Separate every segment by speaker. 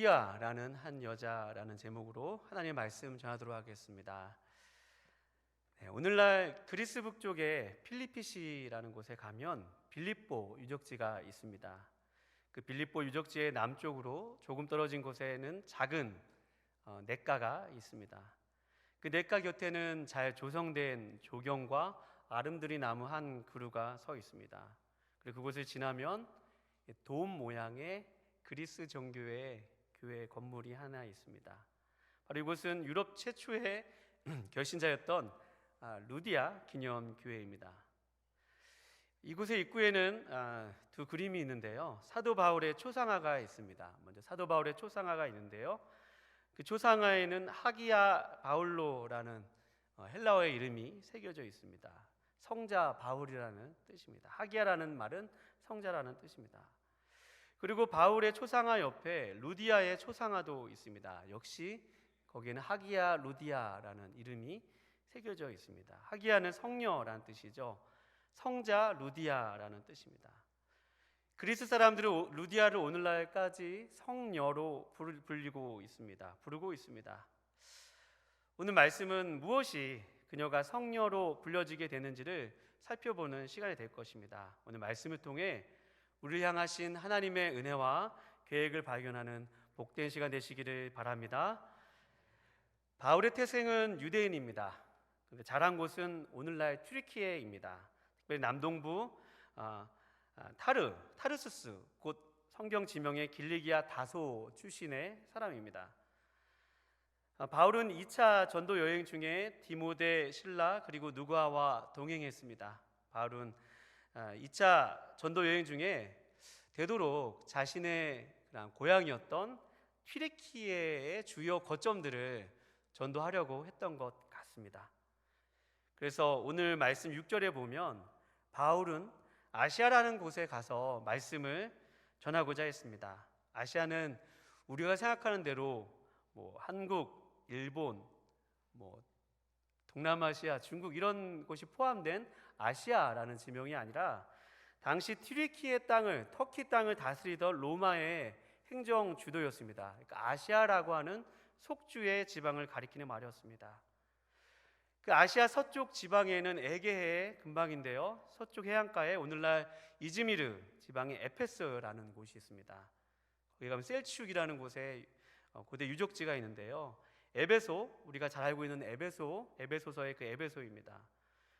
Speaker 1: 루디아라는 한 여자라는 제목으로 하나님의 말씀 전하도록 하겠습니다. 오늘날 그리스 북쪽의 필리피시라는 곳에 가면 빌립보 유적지가 있습니다. 그 빌립보 유적지의 남쪽으로 조금 떨어진 곳에는 작은 냇가가 있습니다. 그 냇가 곁에는 잘 조성된 조경과 아름드리 나무 한 그루가 서 있습니다. 그리고 그곳을 지나면 돔 모양의 그리스 정교회 교회 건물이 하나 있습니다. 바로 이곳은 유럽 최초의 결신자였던 루디아 기념교회입니다. 이곳의 입구에는 두 그림이 있는데요. 사도 바울의 초상화가 있습니다. 먼저 사도 바울의 초상화가 있는데요. 그 초상화에는 하기야 바울로라는 헬라어의 이름이 새겨져 있습니다. 성자 바울이라는 뜻입니다. 하기야라는 말은 성자라는 뜻입니다. 그리고 바울의 초상화 옆에 루디아의 초상화도 있습니다. 역시 거기에는 하기야 루디아라는 이름이 새겨져 있습니다. 하기야는 성녀라는 뜻이죠. 성자 루디아라는 뜻입니다. 그리스 사람들은 루디아를 오늘날까지 성녀로 부르고 있습니다. 오늘 말씀은 무엇이 그녀가 성녀로 불려지게 되는지를 살펴보는 시간이 될 것입니다. 오늘 말씀을 통해 우리를 향하신 하나님의 은혜와 계획을 발견하는 복된 시간 되시기를 바랍니다. 바울의 태생은 유대인입니다. 그런데 자란 곳은 오늘날 튀르키예입니다. 특별히 남동부 타르수스, 곧 성경 지명의 길리기아 다소 출신의 사람입니다. 바울은 2차 전도 여행 중에 디모데, 실라 그리고 누가와 동행했습니다. 바울은 2차 전도 여행 중에 되도록 자신의 고향이었던 튀르키예의 주요 거점들을 전도하려고 했던 것 같습니다. 그래서 오늘 말씀 6절에 보면 바울은 아시아라는 곳에 가서 말씀을 전하고자 했습니다. 아시아는 우리가 생각하는 대로 한국, 일본, 동남아시아, 중국 이런 곳이 포함된 아시아라는 지명이 아니라 당시 튀르키예 땅을, 터키 땅을 다스리던 로마의 행정 주도였습니다. 그러니까 아시아라고 하는 속주의 지방을 가리키는 말이었습니다. 그 아시아 서쪽 지방에는 에게해 근방인데요, 서쪽 해안가에 오늘날 이즈미르 지방의 에페스라는 곳이 있습니다. 거기 가면 셀치욱이라는 곳에 고대 유적지가 있는데요, 에베소, 우리가 잘 알고 있는 에베소서의 그 에베소입니다.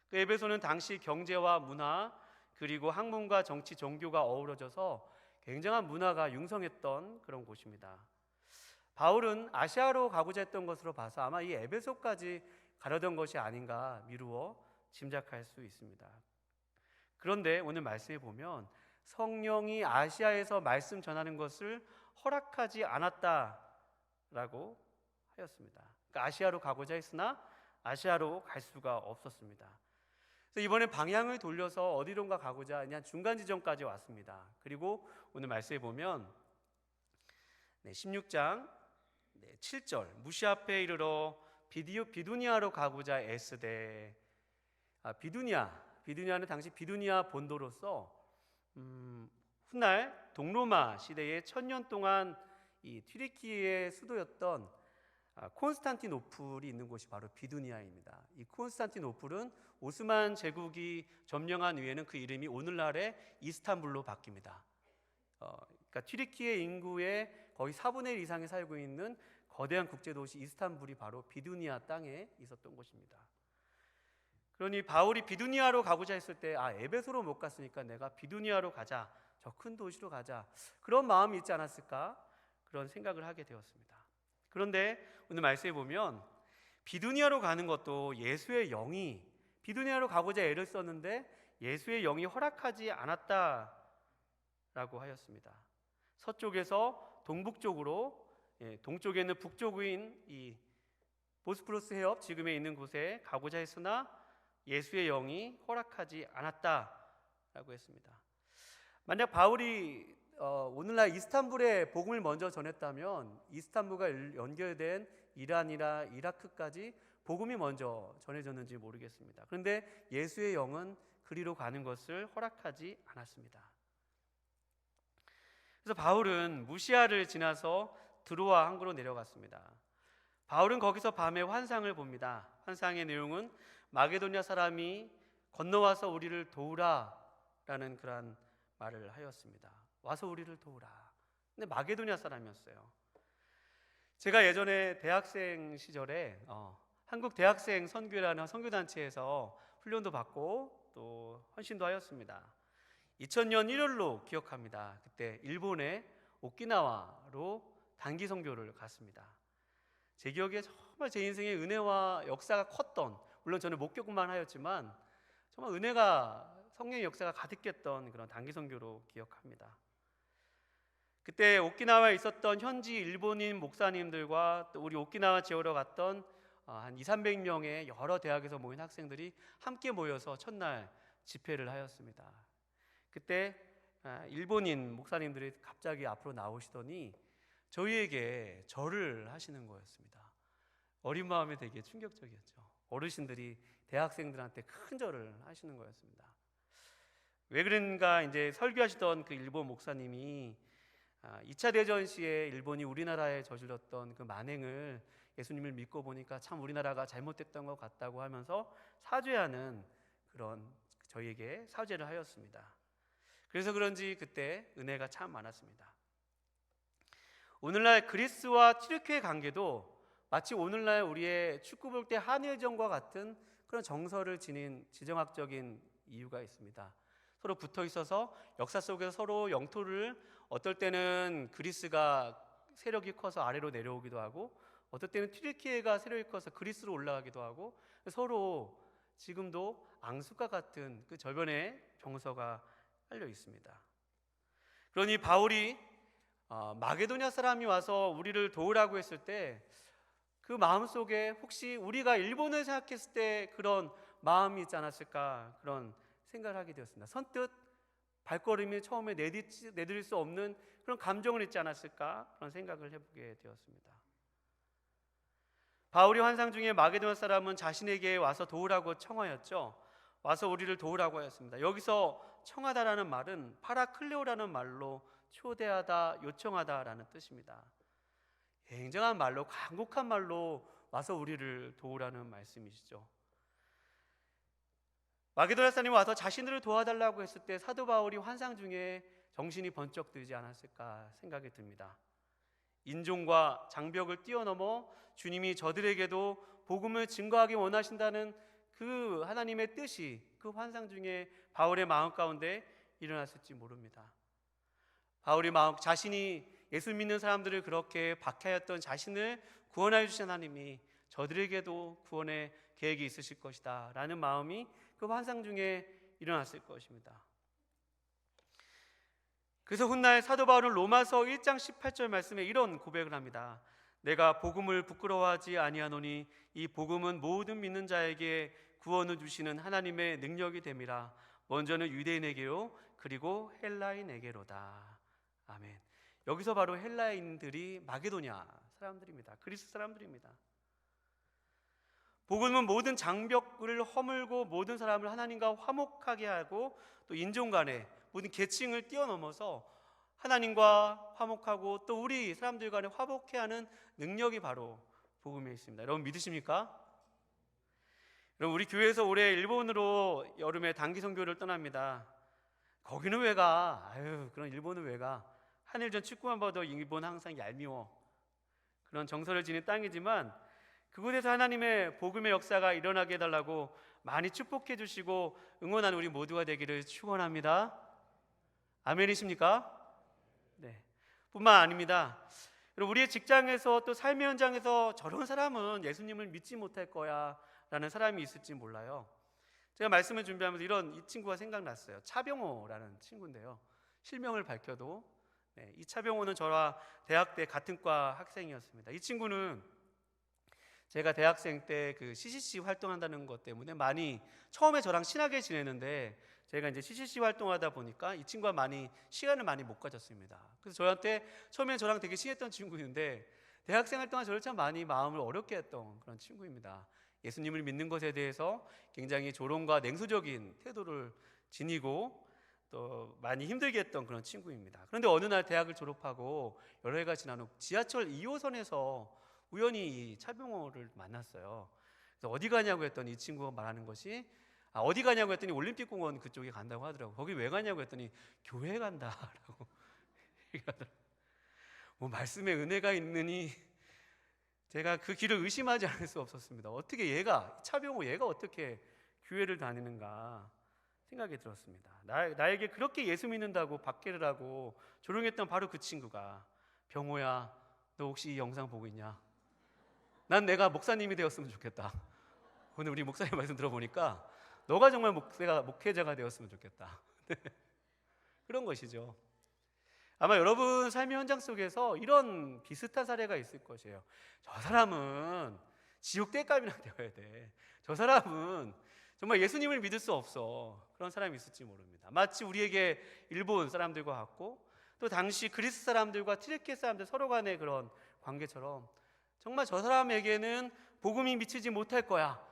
Speaker 1: 그 에베소는 당시 경제와 문화 그리고 학문과 정치, 종교가 어우러져서 굉장한 문화가 융성했던 그런 곳입니다. 바울은 아시아로 가고자 했던 것으로 봐서 아마 이 에베소까지 가려던 것이 아닌가 미루어 짐작할 수 있습니다. 그런데 오늘 말씀에 보면 성령이 아시아에서 말씀 전하는 것을 허락하지 않았다라고 하였습니다. 그러니까 아시아로 가고자 했으나 아시아로 갈 수가 없었습니다. 그래서 이번에 방향을 돌려서 어디론가 가고자 그냥 중간 지점까지 왔습니다. 그리고 오늘 말씀에 보면 16장 7절 무시 앞에 이르러 비두니아로 가고자 애쓰되, 비두니아는 당시 비두니아 본도로서 훗날 동로마 시대에 1000년 동안 이 튀르키예의 수도였던 콘스탄티노플이 있는 곳이 바로 비두니아입니다. 이 콘스탄티노플은 오스만 제국이 점령한 후에는 그 이름이 오늘날의 이스탄불로 바뀝니다. 그러니까 튀르키예 인구의 거의 4분의 1 이상이 살고 있는 거대한 국제도시 이스탄불이 바로 비두니아 땅에 있었던 곳입니다. 그러니 바울이 비두니아로 가고자 했을 때 에베소로 못 갔으니까 내가 비두니아로 가자, 저 큰 도시로 가자, 그런 마음이 있지 않았을까, 그런 생각을 하게 되었습니다. 그런데 오늘 말씀에 보면 비두니아로 가는 것도 예수의 영이, 비두니아로 가고자 애를 썼는데 예수의 영이 허락하지 않았다라고 하였습니다. 서쪽에서 동북쪽으로, 동쪽에 있는 북쪽인 이 보스포러스 해협 지금에 있는 곳에 가고자 했으나 예수의 영이 허락하지 않았다라고 했습니다. 만약 바울이 오늘날 이스탄불에 복음을 먼저 전했다면 이스탄불과 연결된 이란이나 이라크까지 복음이 먼저 전해졌는지 모르겠습니다. 그런데 예수의 영은 그리로 가는 것을 허락하지 않았습니다. 그래서 바울은 무시아를 지나서 드로아 항구로 내려갔습니다. 바울은 거기서 밤에 환상을 봅니다. 환상의 내용은 마게도냐 사람이 건너와서 우리를 도우라 라는 그러한 말을 하였습니다. 와서 우리를 도우라. 근데 마게도냐 사람이었어요. 제가 예전에 대학생 시절에 한국 대학생 선교회라는 선교단체에서 훈련도 받고 또 헌신도 하였습니다. 2000년 1월로 기억합니다. 그때 일본의 오키나와로 단기 선교를 갔습니다. 제 기억에 정말 제 인생의 은혜와 역사가 컸던, 물론 저는 목격만 하였지만 정말 은혜가, 성령의 역사가 가득했던 그런 단기 선교로 기억합니다. 그때 오키나와에 있었던 현지 일본인 목사님들과 또 우리 오키나와 지역으로 갔던 한 200~300명의 여러 대학에서 모인 학생들이 함께 모여서 첫날 집회를 하였습니다. 그때 일본인 목사님들이 갑자기 앞으로 나오시더니 저희에게 절을 하시는 거였습니다. 어린 마음에 되게 충격적이었죠. 어르신들이 대학생들한테 큰 절을 하시는 거였습니다. 왜 그런가, 이제 설교하시던 그 일본 목사님이 2차 대전 시에 일본이 우리나라에 저질렀던 그 만행을 예수님을 믿고 보니까 참 우리나라가 잘못됐던 것 같다고 하면서 사죄하는 그런, 저희에게 사죄를 하였습니다. 그래서 그런지 그때 은혜가 참 많았습니다. 오늘날 그리스와 튀르키예의 관계도 마치 오늘날 우리의 축구 볼 때 한일전과 같은 그런 정서를 지닌 지정학적인 이유가 있습니다. 서로 붙어 있어서 역사 속에서 서로 영토를, 어떨 때는 그리스가 세력이 커서 아래로 내려오기도 하고 어떨 때는 튀르키예가 세력이 커서 그리스로 올라가기도 하고, 서로 지금도 앙숙과 같은 그 절변의 정서가 깔려 있습니다. 그러니 바울이 마게도냐 사람이 와서 우리를 도우라고 했을 때 그 마음속에 혹시 우리가 일본을 생각했을 때 그런 마음이 있지 않았을까, 그런 생각을 하게 되었습니다. 선뜻 발걸음이 처음에 내디딜 수 없는 그런 감정을 있지 않았을까, 그런 생각을 해보게 되었습니다. 바울이 환상 중에 마게도냐 사람은 자신에게 와서 도우라고 청하였죠. 와서 우리를 도우라고 하였습니다. 여기서 청하다라는 말은 파라클레오라는 말로 초대하다, 요청하다라는 뜻입니다. 굉장한 말로, 간곡한 말로 와서 우리를 도우라는 말씀이시죠. 마게도냐 사람이 와서 자신들을 도와달라고 했을 때 사도 바울이 환상 중에 정신이 번쩍 들지 않았을까 생각이 듭니다. 인종과 장벽을 뛰어넘어 주님이 저들에게도 복음을 증거하기 원하신다는 그 하나님의 뜻이 그 환상 중에 바울의 마음 가운데 일어났을지 모릅니다. 바울의 마음, 자신이 예수 믿는 사람들을 그렇게 박해하였던 자신을 구원하여 주신 하나님이 저들에게도 구원의 계획이 있으실 것이다 라는 마음이 그 환상 중에 일어났을 것입니다. 그래서 훗날 사도 바울은 로마서 1장 18절 말씀에 이런 고백을 합니다. 내가 복음을 부끄러워하지 아니하노니 이 복음은 모든 믿는 자에게 구원을 주시는 하나님의 능력이 됨이라. 먼저는 유대인에게요 그리고 헬라인에게로다. 아멘. 여기서 바로 헬라인들이 마게도냐 사람들입니다. 그리스 사람들입니다. 복음은 모든 장벽을 허물고 모든 사람을 하나님과 화목하게 하고 또 인종 간의 모든 계층을 뛰어넘어서 하나님과 화목하고 또 우리 사람들 간에 화목해 하는 능력이 바로 복음에 있습니다. 여러분 믿으십니까? 여러분, 우리 교회에서 올해 일본으로 여름에 단기 선교를 떠납니다. 거기는 왜 가? 그런 일본은 왜 가? 한일전 축구만 봐도 일본 항상 얄미워. 그런 정서를 지닌 땅이지만 그곳에서 하나님의 복음의 역사가 일어나게 해달라고 많이 축복해 주시고 응원하는 우리 모두가 되기를 축원합니다. 아멘이십니까? 네. 뿐만 아닙니다. 우리의 직장에서 또 삶의 현장에서 저런 사람은 예수님을 믿지 못할 거야 라는 사람이 있을지 몰라요. 제가 말씀을 준비하면서 이 친구가 생각났어요. 차병호라는 친구인데요, 실명을 밝혀도 이 차병호는 저와 대학 때 같은 과 학생이었습니다. 이 친구는 제가 대학생 때 그 CCC 활동한다는 것 때문에 많이 처음에 저랑 친하게 지내는데 제가 이제 CCC 활동하다 보니까 이 친구와 많이 시간을 많이 못 가졌습니다. 그래서 저한테 처음에 저랑 되게 친했던 친구인데 대학생 활동한 저를 참 많이 마음을 어렵게 했던 그런 친구입니다. 예수님을 믿는 것에 대해서 굉장히 조롱과 냉소적인 태도를 지니고 또 많이 힘들게 했던 그런 친구입니다. 그런데 어느 날 대학을 졸업하고 여러 해가 지난 후 지하철 2호선에서 우연히 이 차병호를 만났어요. 그래서 어디 가냐고 했더니 이 친구가 말하는 것이 어디 가냐고 했더니 올림픽공원 그쪽에 간다고 하더라고요. 거기 왜 가냐고 했더니 교회 간다라고 얘기하더라고요. 뭐 말씀에 은혜가 있느니 제가 그 길을 의심하지 않을 수 없었습니다. 어떻게 차병호 얘가 어떻게 교회를 다니는가 생각이 들었습니다. 나에게 그렇게 예수 믿는다고 박해를 하고 조롱했던 바로 그 친구가 병호야, 너 혹시 이 영상 보고 있냐? 난 내가 목사님이 되었으면 좋겠다. 오늘 우리 목사님 말씀 들어보니까 너가 정말 목회자가 되었으면 좋겠다. 그런 것이죠. 아마 여러분 삶의 현장 속에서 이런 비슷한 사례가 있을 것이에요. 저 사람은 지옥 떼감이나 되어야 돼. 저 사람은 정말 예수님을 믿을 수 없어. 그런 사람이 있을지 모릅니다. 마치 우리에게 일본 사람들과 같고 또 당시 그리스 사람들과 튀르키예 사람들 서로 간의 그런 관계처럼 정말 저 사람에게는 복음이 미치지 못할 거야.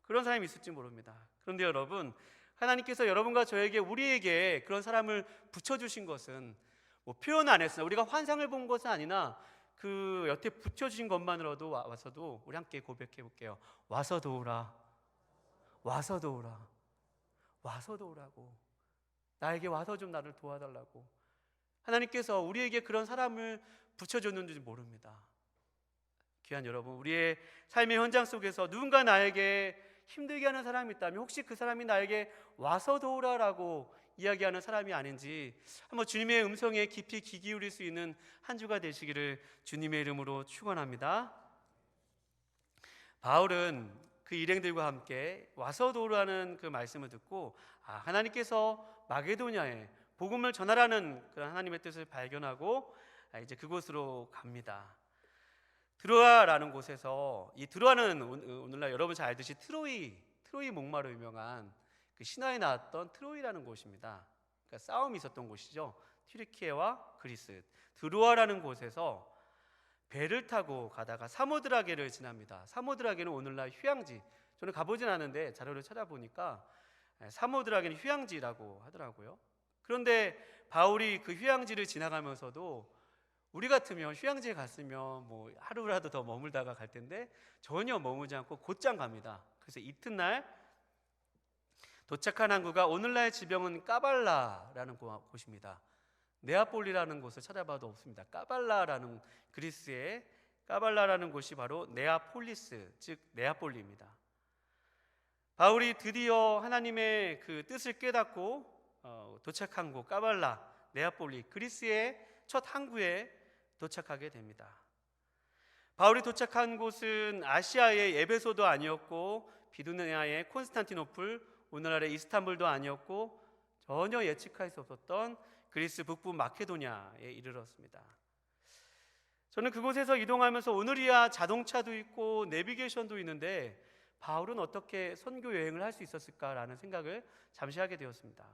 Speaker 1: 그런 사람이 있을지 모릅니다. 그런데 여러분, 하나님께서 여러분과 저에게 우리에게 그런 사람을 붙여주신 것은 뭐 표현 안 했으나 우리가 환상을 본 것은 아니나 그 여태 붙여주신 것만으로도 와서도 우리 함께 고백해 볼게요. 와서 도우라. 와서 도우라. 와서 도우라고. 나에게 와서 좀 나를 도와달라고. 하나님께서 우리에게 그런 사람을 붙여줬는지 모릅니다. 귀한 여러분, 우리의 삶의 현장 속에서 누군가 나에게 힘들게 하는 사람이 있다면 혹시 그 사람이 나에게 와서 도우라라고 이야기하는 사람이 아닌지 한번 주님의 음성에 깊이 귀 기울일 수 있는 한 주가 되시기를 주님의 이름으로 축원합니다. 바울은 그 일행들과 함께 와서 도우라는 그 말씀을 듣고 하나님께서 마게도냐에 복음을 전하라는 그런 하나님의 뜻을 발견하고 이제 그곳으로 갑니다. 드로아라는 곳에서, 이 드로아는 오늘날 여러분 잘 알듯이 트로이 목마로 유명한 그 신화에 나왔던 트로이라는 곳입니다. 그러니까 싸움이 있었던 곳이죠. 튀르키예와 그리스. 드로아라는 곳에서 배를 타고 가다가 사모드라게를 지납니다. 사모드라게는 오늘날 휴양지. 저는 가보진 않은데 자료를 찾아보니까 사모드라게는 휴양지라고 하더라고요. 그런데 바울이 그 휴양지를 지나가면서도 우리 같으면 휴양지에 갔으면 뭐 하루라도 더 머물다가 갈 텐데 전혀 머무지 않고 곧장 갑니다. 그래서 이튿날 도착한 항구가 오늘날 지명은 까발라라는 곳입니다. 네아폴리라는 곳을 찾아봐도 없습니다. 까발라라는 그리스의 까발라라는 곳이 바로 네아폴리스, 즉 네아폴리입니다. 바울이 드디어 하나님의 그 뜻을 깨닫고 도착한 곳 까발라, 네아폴리, 그리스의 첫 항구에 도착하게 됩니다. 바울이 도착한 곳은 아시아의 에베소도 아니었고 비두니아의 콘스탄티노플, 오늘날의 이스탄불도 아니었고 전혀 예측할 수 없었던 그리스 북부 마케도냐에 이르렀습니다. 저는 그곳에서 이동하면서 오늘이야 자동차도 있고 내비게이션도 있는데 바울은 어떻게 선교 여행을 할 수 있었을까라는 생각을 잠시 하게 되었습니다.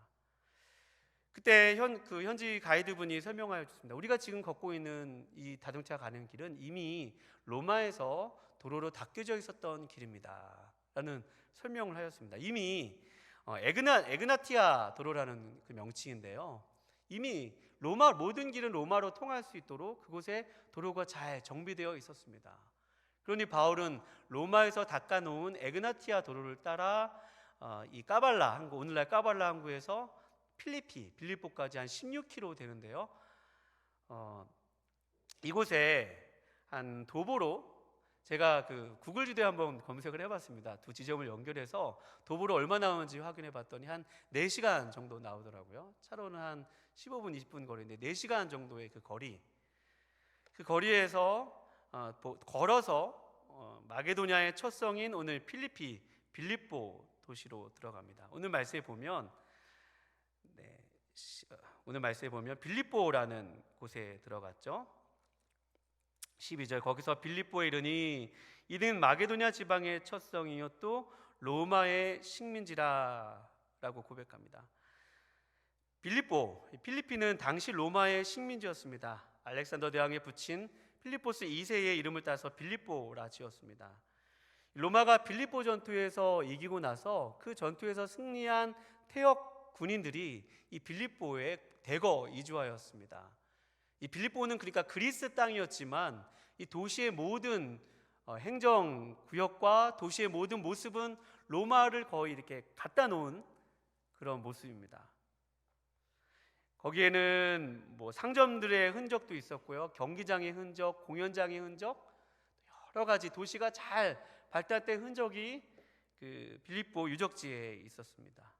Speaker 1: 그때 현지 가이드분이 설명하여 주셨습니다. 우리가 지금 걷고 있는 이 자동차 가는 길은 이미 로마에서 도로로 닦여져 있었던 길입니다 라는 설명을 하였습니다. 이미 에그나티아 도로라는 그 명칭인데요, 이미 모든 길은 로마로 통할 수 있도록 그곳에 도로가 잘 정비되어 있었습니다. 그러니 바울은 로마에서 닦아놓은 에그나티아 도로를 따라 이 까발라 항구, 오늘날 까발라 항구에서 빌립보까지 한 16km 되는데요, 이곳에 한 도보로, 제가 그 구글 지도에 한번 검색을 해봤습니다. 두 지점을 연결해서 도보로 얼마 나오는지 확인해 봤더니 한 4시간 정도 나오더라고요. 차로는 한 15분 20분 거리인데 4시간 정도의 그 거리에서 걸어서 마게도냐의 첫 성인 오늘 빌립보 도시로 들어갑니다. 오늘 말씀에 보면 빌립보라는 곳에 들어갔죠. 12절, 거기서 빌립보에 이르니 이는 마게도냐 지방의 첫 성이요 또 로마의 식민지라라고 고백합니다. 필리핀은 당시 로마의 식민지였습니다. 알렉산더 대왕의 부친 필리포스 2세의 이름을 따서 빌립보라 지었습니다. 로마가 빌립보 전투에서 이기고 나서 그 전투에서 승리한 태역 군인들이 이 빌립보에 대거 이주하였습니다. 이 빌립보는 그러니까 그리스 땅이었지만 이 도시의 모든 행정 구역과 도시의 모든 모습은 로마를 거의 이렇게 갖다 놓은 그런 모습입니다. 거기에는 뭐 상점들의 흔적도 있었고요, 경기장의 흔적, 공연장의 흔적, 여러 가지 도시가 잘 발달된 흔적이 그 빌립보 유적지에 있었습니다.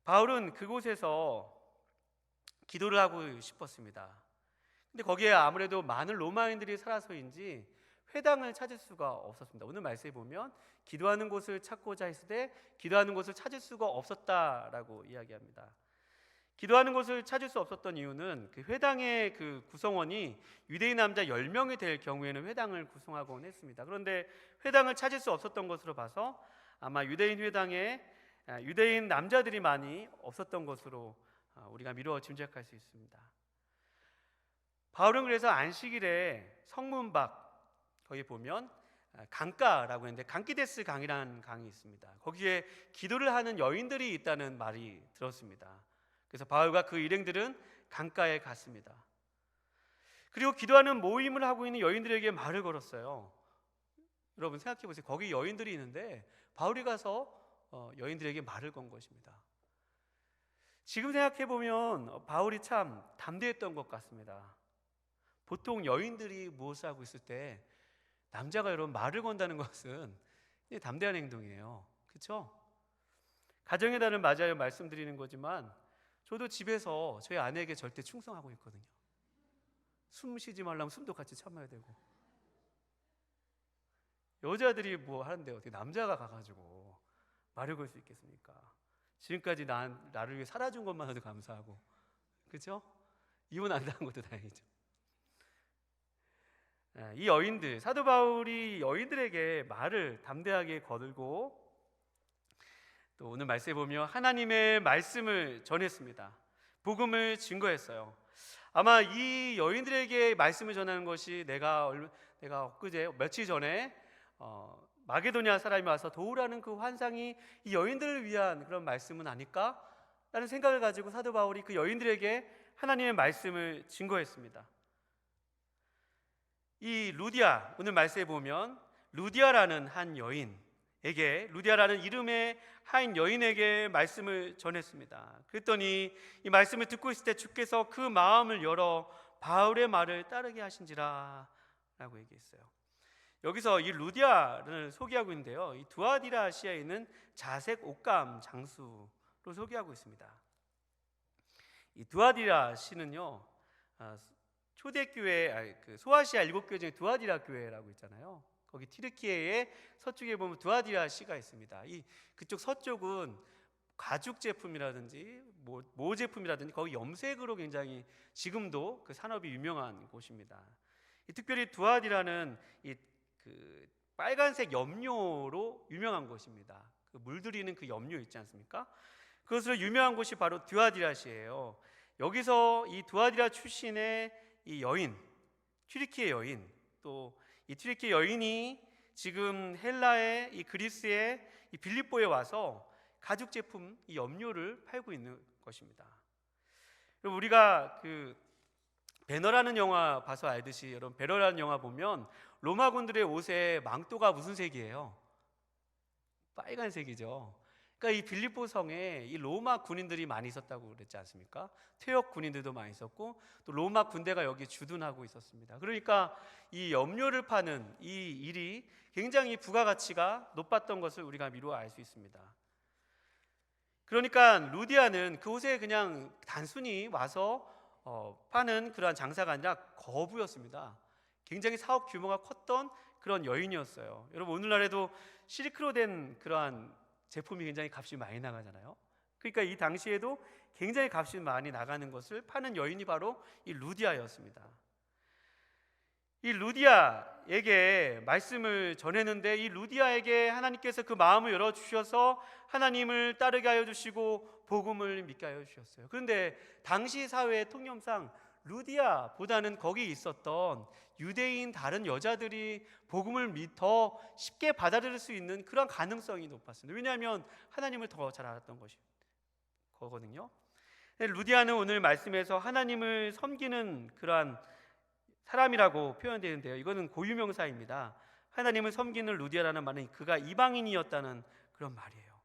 Speaker 1: 바울은 그곳에서 기도를 하고 싶었습니다. 근데 거기에 아무래도 많은 로마인들이 살아서인지 회당을 찾을 수가 없었습니다. 오늘 말씀에 보면 기도하는 곳을 찾고자 했을 때 기도하는 곳을 찾을 수가 없었다라고 이야기합니다. 기도하는 곳을 찾을 수 없었던 이유는 그 회당의 그 구성원이 유대인 남자 10명이 될 경우에는 회당을 구성하곤 했습니다. 그런데 회당을 찾을 수 없었던 것으로 봐서 아마 유대인 회당에 유대인 남자들이 많이 없었던 것으로 우리가 미루어 짐작할 수 있습니다. 바울은 그래서 안식일에 성문 밖 거기 보면 강가라고 했는데 강기데스 강이라는 강이 있습니다. 거기에 기도를 하는 여인들이 있다는 말이 들었습니다. 그래서 바울과 그 일행들은 강가에 갔습니다. 그리고 기도하는 모임을 하고 있는 여인들에게 말을 걸었어요. 여러분 생각해 보세요. 거기 여인들이 있는데 바울이 가서 여인들에게 말을 건 것입니다. 지금 생각해 보면 바울이 참 담대했던 것 같습니다. 보통 여인들이 무엇을 하고 있을 때 남자가 여러분 말을 건다는 것은 담대한 행동이에요. 그렇죠? 가정의 달을 맞아요 말씀드리는 거지만 저도 집에서 저희 아내에게 절대 충성하고 있거든요. 숨 쉬지 말라면 숨도 같이 참아야 되고. 여자들이 뭐 하는데 어떻게 남자가 가가지고 말을 걸 수 있겠습니까? 지금까지 나를 위해 살아준 것만 해도 감사하고, 그렇죠? 이혼 안 당한 것도 다행이죠. 이 여인들, 사도 바울이 여인들에게 말을 담대하게 거들고 또 오늘 말씀에 보면 하나님의 말씀을 전했습니다. 복음을 증거했어요. 아마 이 여인들에게 말씀을 전하는 것이 내가 엊그제 며칠 전에 마게도냐 사람이 와서 도우라는 그 환상이 이 여인들을 위한 그런 말씀은 아닐까? 라는 생각을 가지고 사도 바울이 그 여인들에게 하나님의 말씀을 증거했습니다. 이 루디아, 오늘 말씀에 보면 루디아라는 한 여인에게, 루디아라는 이름의 한 여인에게 말씀을 전했습니다. 그랬더니 이 말씀을 듣고 있을 때 주께서 그 마음을 열어 바울의 말을 따르게 하신지라 라고 얘기했어요. 여기서 이 루디아를 소개하고 있는데요, 이 두아디라시아에 있는 자색 옷감 장수로 소개하고 있습니다. 이 두아디라시는요, 초대교회, 소아시아 7교회 중에 두아디라 교회라고 있잖아요. 거기 튀르키예의 서쪽에 보면 두아디라 시가 있습니다. 그쪽 서쪽은 가죽 제품이라든지 모 제품이라든지 거기 염색으로 굉장히 지금도 그 산업이 유명한 곳입니다. 특별히 두아디라는 그 빨간색 염료로 유명한 곳입니다. 그 물들이는 그 염료 있지 않습니까? 그것으로 유명한 곳이 바로 두아디라시예요. 여기서 이 두아디라 출신의 이 여인, 튀르키예 여인, 또 이 튀르키예 여인이 지금 헬라의 이 그리스의 이 빌립보에 와서 가죽 제품 이 염료를 팔고 있는 것입니다. 여러분 우리가 그 배너라는 영화 봐서 알듯이 여러분 배너라는 영화 보면 로마군들의 옷의 망토가 무슨 색이에요? 빨간색이죠. 그러니까 이 빌립보 성에 이 로마 군인들이 많이 있었다고 그랬지 않습니까? 퇴역 군인들도 많이 있었고 또 로마 군대가 여기 주둔하고 있었습니다. 그러니까 이 염료를 파는 이 일이 굉장히 부가가치가 높았던 것을 우리가 미루어 알 수 있습니다. 그러니까 루디아는 그곳에 그냥 단순히 와서 파는 그러한 장사가 아니라 거부였습니다. 굉장히 사업 규모가 컸던 그런 여인이었어요. 여러분 오늘날에도 실크로 된 그러한 제품이 굉장히 값이 많이 나가잖아요. 그러니까 이 당시에도 굉장히 값이 많이 나가는 것을 파는 여인이 바로 이 루디아였습니다. 이 루디아에게 말씀을 전했는데 이 루디아에게 하나님께서 그 마음을 열어주셔서 하나님을 따르게 하여 주시고 복음을 믿게 하여 주셨어요. 그런데 당시 사회의 통념상 루디아보다는 거기 있었던 유대인 다른 여자들이 복음을 더 쉽게 받아들일 수 있는 그런 가능성이 높았습니다. 왜냐하면 하나님을 더 잘 알았던 것입니다. 거거든요. 루디아는 오늘 말씀에서 하나님을 섬기는 그러한 사람이라고 표현되는데요. 이거는 고유명사입니다. 하나님을 섬기는 루디아라는 말은 그가 이방인이었다는 그런 말이에요.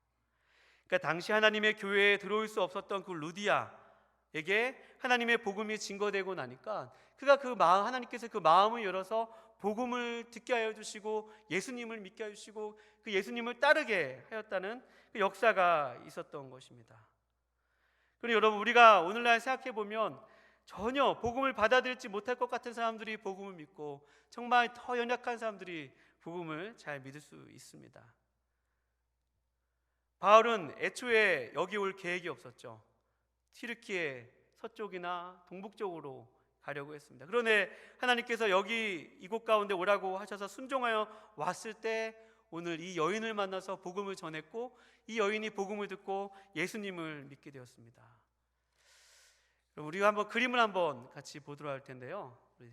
Speaker 1: 그러니까 당시 하나님의 교회에 들어올 수 없었던 그 루디아에게 하나님의 복음이 증거되고 나니까 그가 그 마음, 하나님께서 그 마음을 열어서 복음을 듣게 하여 주시고 예수님을 믿게 하여 주시고 그 예수님을 따르게 하였다는 그 역사가 있었던 것입니다. 그리고 여러분, 우리가 오늘날 생각해 보면 전혀 복음을 받아들이지 못할 것 같은 사람들이 복음을 믿고 정말 더 연약한 사람들이 복음을 잘 믿을 수 있습니다. 바울은 애초에 여기 올 계획이 없었죠. 튀르키예 서쪽이나 동북쪽으로 가려고 했습니다. 그런데 하나님께서 여기 이곳 가운데 오라고 하셔서 순종하여 왔을 때 오늘 이 여인을 만나서 복음을 전했고 이 여인이 복음을 듣고 예수님을 믿게 되었습니다. 우리가 한번 그림을 한번 같이 보도록 할 텐데요. 우리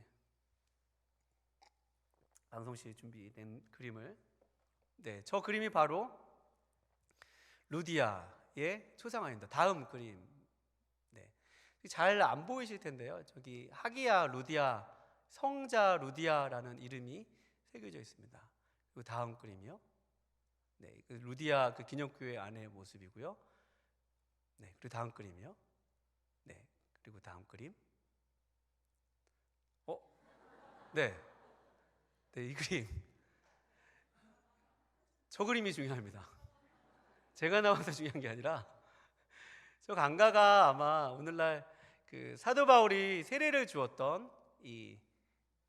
Speaker 1: 방송실이 준비된 그림을, 저 그림이 바로 루디아의 초상화입니다. 다음 그림, 잘 안 보이실 텐데요. 저기 하기야 루디아, 성자 루디아라는 이름이 새겨져 있습니다. 그리고 다음 그림이요. 그 루디아 그 기념교회 안의 모습이고요. 그리고 다음 그림이요. 그리고 다음 그림. 이 그림. 저 그림이 중요합니다. 제가 나와서 중요한 게 아니라 저 강가가 아마 오늘날 그 사도 바울이 세례를 주었던 이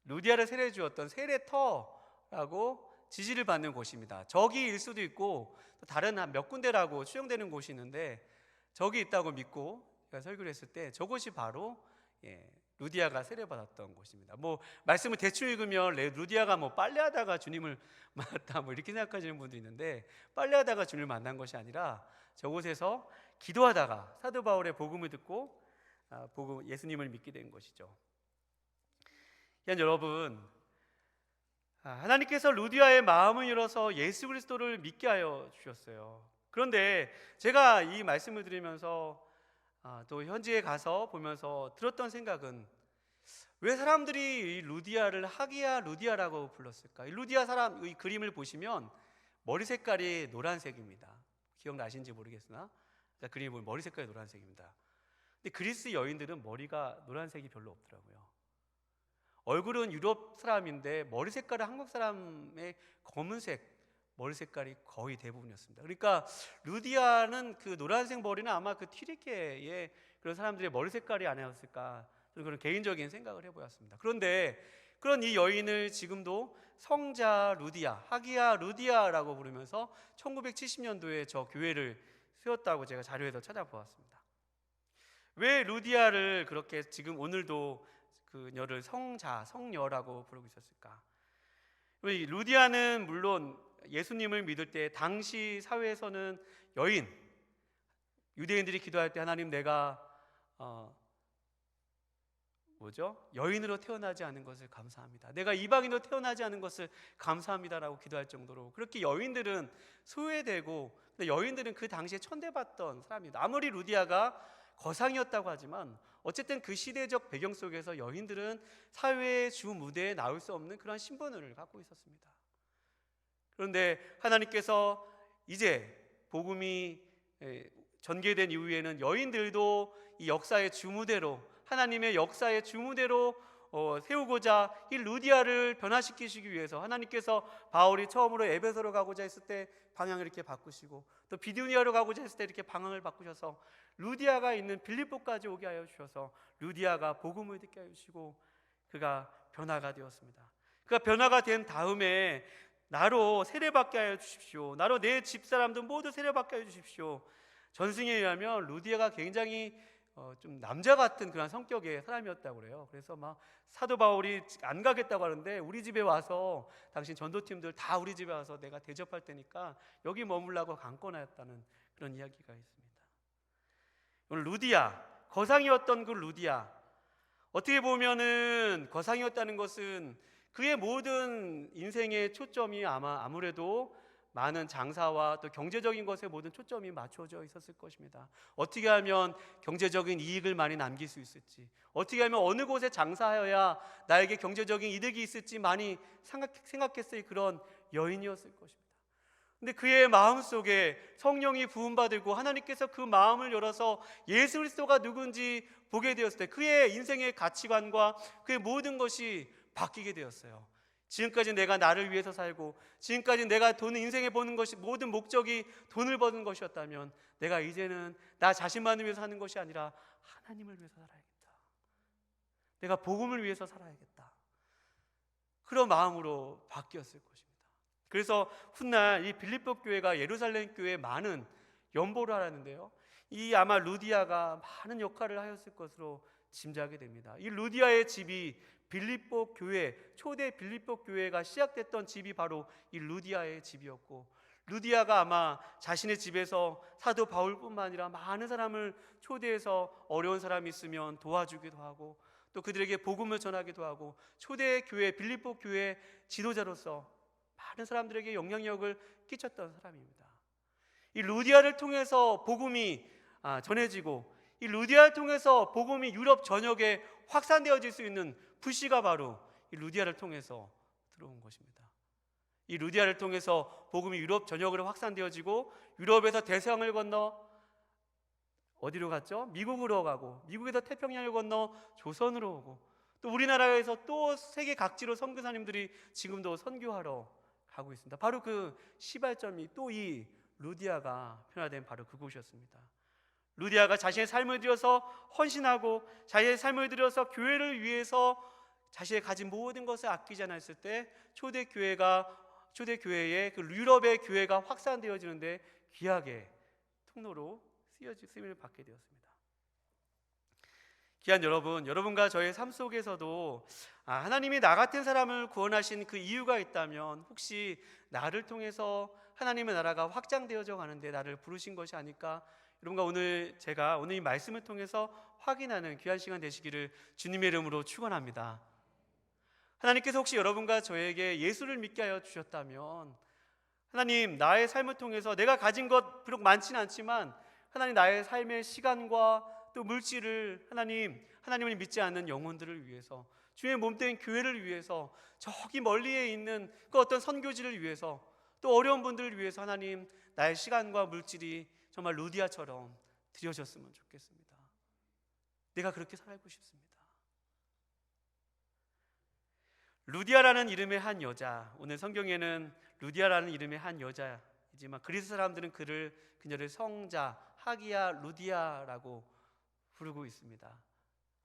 Speaker 1: 루디아를 세례 주었던 세례터라고 지지를 받는 곳입니다. 저기일 수도 있고 또 다른 한 몇 군데라고 추정되는 곳이 있는데 저기 있다고 믿고 제가 설교를 했을 때 저곳이 바로 루디아가 세례받았던 곳입니다. 말씀을 대충 읽으면 루디아가 빨래하다가 주님을 만났다 이렇게 생각하시는 분도 있는데 빨래하다가 주님을 만난 것이 아니라 저곳에서 기도하다가 사도 바울의 복음을 듣고 예수님을 믿게 된 것이죠. 여러분, 하나님께서 루디아의 마음을 열어서 예수 그리스도를 믿게 하여 주셨어요. 그런데 제가 이 말씀을 드리면서 또 현지에 가서 보면서 들었던 생각은 왜 사람들이 이 루디아를 하기야 루디아라고 불렀을까? 이 루디아 사람 이 그림을 보시면 머리 색깔이 노란색입니다. 기억나신지 모르겠으나 그림을 보면 머리 색깔이 노란색입니다. 근데 그리스 여인들은 머리가 노란색이 별로 없더라고요. 얼굴은 유럽 사람인데 머리 색깔은 한국 사람의 검은색 머리 색깔이 거의 대부분이었습니다. 그러니까 루디아는 그 노란색 머리는 아마 그 튀르키예의 그런 사람들의 머리 색깔이 아니었을까, 그런 개인적인 생각을 해보았습니다. 그런데 그런 이 여인을 지금도 성자 루디아, 하기야 루디아라고 부르면서 1970년도에 저 교회를 세웠다고 제가 자료에서 찾아보았습니다. 왜 루디아를 그렇게 지금 오늘도 그녀를 성자, 성녀라고 부르고 있었을까? 루디아는 물론 예수님을 믿을 때 당시 사회에서는 여인, 유대인들이 기도할 때 하나님 내가 여인으로 태어나지 않은 것을 감사합니다. 내가 이방인으로 태어나지 않은 것을 감사합니다라고 기도할 정도로 그렇게 여인들은 소외되고, 근데 여인들은 그 당시에 천대받던 사람입니다. 아무리 루디아가 거상이었다고 하지만 어쨌든 그 시대적 배경 속에서 여인들은 사회의 주 무대에 나올 수 없는 그런 신분을 갖고 있었습니다. 그런데 하나님께서 이제 복음이 전개된 이후에는 여인들도 이 역사의 주무대로, 하나님의 역사의 주무대로 세우고자 이 루디아를 변화시키시기 위해서 하나님께서 바울이 처음으로 에베소로 가고자 했을 때 방향을 이렇게 바꾸시고, 또 비두니아로 가고자 했을 때 이렇게 방향을 바꾸셔서 루디아가 있는 빌립보까지 오게 하여 주셔서 루디아가 복음을 듣게 하여 주시고 그가 변화가 되었습니다. 그가 변화가 된 다음에 나로 세례받게 하여 주십시오, 나로 내 집사람들 모두 세례받게 하여 주십시오. 전승에 의하면 루디아가 굉장히 좀 남자 같은 그런 성격의 사람이었다고 그래요. 그래서 막 사도 바울이 안 가겠다고 하는데 우리 집에 와서 당신 전도팀들 다 우리 집에 와서 내가 대접할 테니까 여기 머물라고 강권하였다는 그런 이야기가 있습니다. 오늘 루디아, 거상이었던 그 루디아, 어떻게 보면은 거상이었다는 것은 그의 모든 인생의 초점이 아무래도 많은 장사와 또 경제적인 것에 모든 초점이 맞춰져 있었을 것입니다. 어떻게 하면 경제적인 이익을 많이 남길 수 있을지, 어떻게 하면 어느 곳에 장사하여야 나에게 경제적인 이득이 있을지 많이 생각했을 그런 여인이었을 것입니다. 근데 그의 마음속에 성령이 부음받고 하나님께서 그 마음을 열어서 예수 그리스도가 누군지 보게 되었을 때 그의 인생의 가치관과 그의 모든 것이 바뀌게 되었어요. 지금까지 내가 나를 위해서 살고, 지금까지 내가 돈을 인생에 버는 것이 모든 목적이 돈을 버는 것이었다면, 내가 이제는 나 자신만을 위해서 사는 것이 아니라 하나님을 위해서 살아야겠다. 내가 복음을 위해서 살아야겠다. 그런 마음으로 바뀌었을 것입니다. 그래서 훗날 이 빌립보 교회가 예루살렘 교회에 많은 연보를 하라는데요, 이 아마 루디아가 많은 역할을 하였을 것으로 짐작이 됩니다. 이 루디아의 집이 빌립보 교회, 초대 빌립보 교회가 시작됐던 집이 바로 이 루디아의 집이었고, 루디아가 아마 자신의 집에서 사도 바울뿐만 아니라 많은 사람을 초대해서 어려운 사람이 있으면 도와주기도 하고, 또 그들에게 복음을 전하기도 하고, 초대 교회 빌립보 교회 지도자로서 많은 사람들에게 영향력을 끼쳤던 사람입니다. 이 루디아를 통해서 복음이 전해지고, 이 루디아를 통해서 복음이 유럽 전역에 확산되어질 수 있는 불씨가 바로 이 루디아를 통해서 들어온 것입니다. 이 루디아를 통해서 복음이 유럽 전역으로 확산되어지고, 유럽에서 대서양을 건너 어디로 갔죠? 미국으로 가고, 미국에서 태평양을 건너 조선으로 오고, 또 우리나라에서 또 세계 각지로 선교사님들이 지금도 선교하러 가고 있습니다. 바로 그 시발점이 또 이 루디아가 변화된 바로 그곳이었습니다. 루디아가 자신의 삶을 들여서 헌신하고, 자신의 삶을 들여서 교회를 위해서 자신의 가진 모든 것을 아끼지 않았을 때 초대교회의 그 유럽의 교회가 확산되어지는데 귀하게 통로로 쓰임을 받게 되었습니다. 귀한 여러분, 여러분과 저의 삶 속에서도 하나님이 나 같은 사람을 구원하신 그 이유가 있다면, 혹시 나를 통해서 하나님의 나라가 확장되어져 가는데 나를 부르신 것이 아닐까? 여러분과 제가 오늘 이 말씀을 통해서 확인하는 귀한 시간 되시기를 주님의 이름으로 축원합니다. 하나님께서 혹시 여러분과 저에게 예수를 믿게 하여 주셨다면, 하나님, 나의 삶을 통해서 내가 가진 것 비록 많지는 않지만 하나님, 나의 삶의 시간과 또 물질을 하나님을 믿지 않는 영혼들을 위해서, 주의 몸된 교회를 위해서, 저기 멀리에 있는 그 어떤 선교지를 위해서, 또 어려운 분들을 위해서 하나님, 나의 시간과 물질이 정말 루디아처럼 드려졌으면 좋겠습니다. 내가 그렇게 살고 싶습니다. 루디아라는 이름의 한 여자, 오늘 성경에는 루디아라는 이름의 한 여자이지만 그리스 사람들은 그녀를 성자 하기야 루디아라고 부르고 있습니다.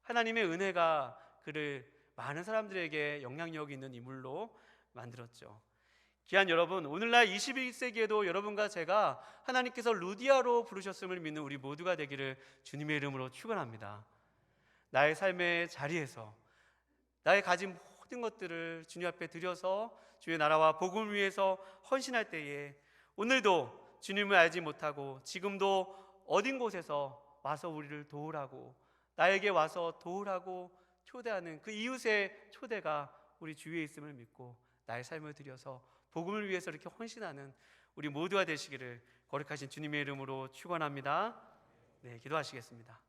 Speaker 1: 하나님의 은혜가 그를 많은 사람들에게 영향력이 있는 인물로 만들었죠. 귀한 여러분, 오늘날 21세기에도 여러분과 제가 하나님께서 루디아로 부르셨음을 믿는 우리 모두가 되기를 주님의 이름으로 축원합니다. 나의 삶의 자리에서 나의 가진 모든 것들을 주님 앞에 드려서 주의 나라와 복음을 위해서 헌신할 때에, 오늘도 주님을 알지 못하고 지금도 어딘 곳에서 와서 우리를 도우라고, 나에게 와서 도우라고 초대하는 그 이웃의 초대가 우리 주위에 있음을 믿고 나의 삶을 드려서 복음을 위해서 이렇게 헌신하는 우리 모두가 되시기를 거룩하신 주님의 이름으로 축원합니다. 네, 기도하시겠습니다.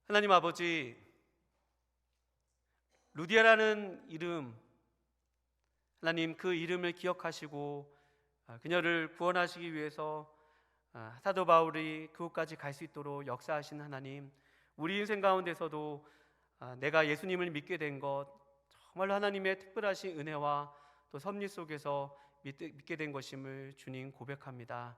Speaker 1: 하나님 아버지, 루디아라는 이름, 하나님 그 이름을 기억하시고 그녀를 구원하시기 위해서 사도 바울이 그곳까지 갈 수 있도록 역사하신 하나님, 우리 인생 가운데서도 내가 예수님을 믿게 된 것, 정말로 하나님의 특별하신 은혜와 또 섭리 속에서 믿게 된 것임을 주님 고백합니다.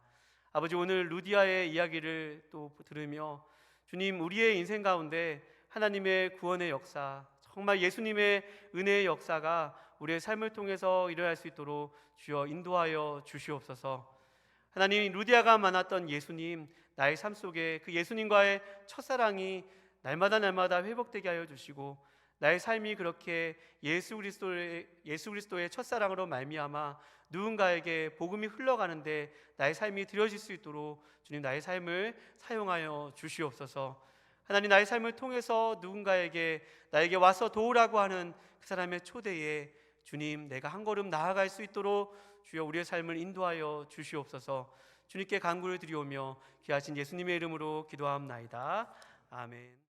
Speaker 1: 아버지, 오늘 루디아의 이야기를 또 들으며 주님, 우리의 인생 가운데 하나님의 구원의 역사, 정말 예수님의 은혜의 역사가 우리의 삶을 통해서 일어날 수 있도록 주여 인도하여 주시옵소서. 하나님, 루디아가 만났던 예수님, 나의 삶 속에 그 예수님과의 첫사랑이 날마다 회복되게 하여 주시고, 나의 삶이 그렇게 예수 그리스도의 첫사랑으로 말미암아 누군가에게 복음이 흘러가는데 나의 삶이 드려질 수 있도록 주님, 나의 삶을 사용하여 주시옵소서. 하나님, 나의 삶을 통해서 누군가에게 나에게 와서 도우라고 하는 그 사람의 초대에 주님, 내가 한 걸음 나아갈 수 있도록 주여 우리의 삶을 인도하여 주시옵소서. 주님께 간구를 드리오며 귀하신 예수님의 이름으로 기도하옵나이다. 아멘.